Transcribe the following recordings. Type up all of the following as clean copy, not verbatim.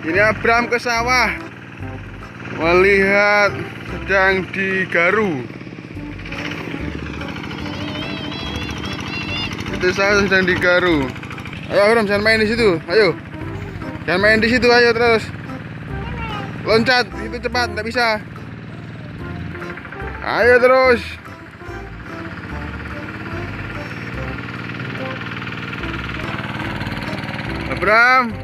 Ini Abram ke sawah melihat sedang digaru. Itu sawah sedang digaru. Ayo Abram, jangan main di situ. Ayo, jangan main di situ. Ayo terus loncat, itu cepat, nggak bisa. Ayo terus. Abram.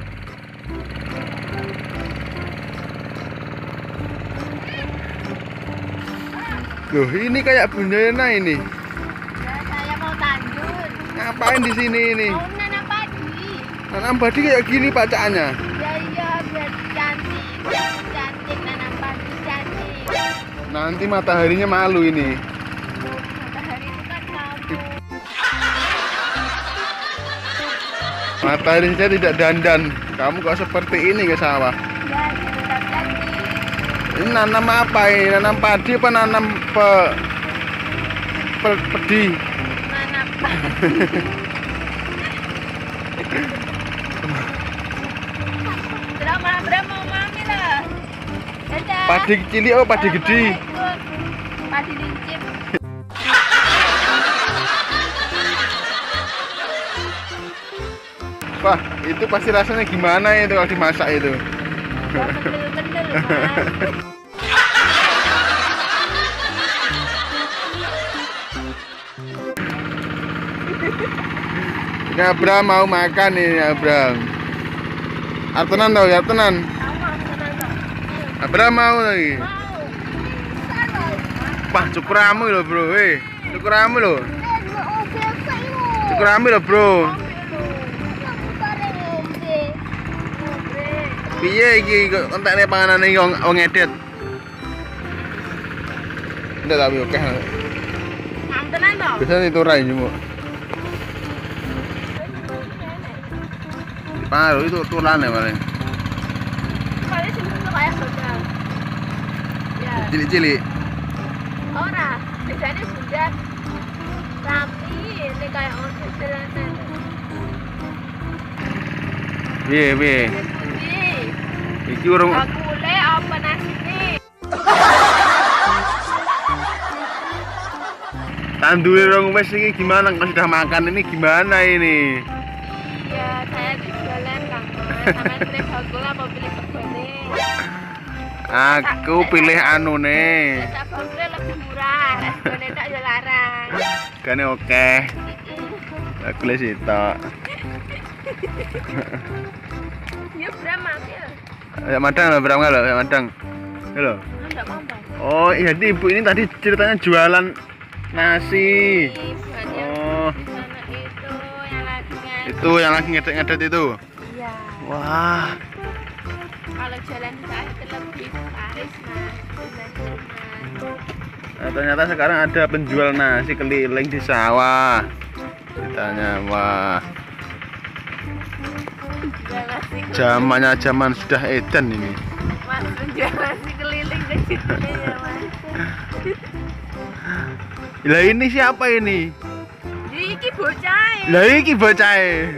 Loh, ini kayak Bunda Yana ini. Ya, saya mau tandur. Ngapain di sini ini? Mau nanam padi. Nanam padi kayak gini bacaannya. Ya iya, biar cantik. Cantik nanam padi cantik. Nanti mataharinya malu ini. Matahari itu kan kamu. Matahari saya tidak dandan. Kamu kok seperti ini ke sawah? Ya, tetap cantik. Ini nanam apa ini? Nanam padi apa nanam pedi? Nanam padi. Drama mau mami lah. Dadah. Padi cilik apa padi gede? Padi lincip. Wah, itu pasti rasanya gimana itu kalau dimasak itu? Kendel-kendel, Mas. Ini Abram mau makan nih Abram. Artenan tau ya, Artenan. Abram mau lagi. Wah, cukur rambut loh bro, cukur rambut loh. Cukur rambut loh bro. Piye iki kok entekne panganane wong edit. Ndak tapi oke. Tenan toh? Bisa diturai cuma. Paruh itu tulane paling. Paling sing kayak hotel. Ya. Cilik-cilik. Ora, biasanya sudah rapi, ini kayak orang jalanan. Piye. Iki urung Bakule apa nasine? tandure rong wis iki gimana kalau sudah makan ini gimana ini? Iya, saya di jualan Kang. Sama pilih bakul apa pilih kebone? Aku pilih anune. Tak bakule lebih murah, kebone tak ya larang. Gane oke. Aku les sitok. Ya berapa ambil? Ya madang lah berapa lo? Ya madang. Halo. Enggak mampu. Oh, iya ibu ini tadi ceritanya jualan nasi. Buatnya Oh, di sana itu yang lagi itu yang lagi ngedet-ngedet itu. Iya. Wah, Kalau jalan saya itu lebih laris mas, nah, ternyata sekarang ada penjual nasi keliling di sawah. Ceritanya, wah, zamannya zaman sudah edan ini. Mas menjual nasi keliling ke situ ya mas. Lah ini siapa ini? Iki bocah. Lah iki bocahe.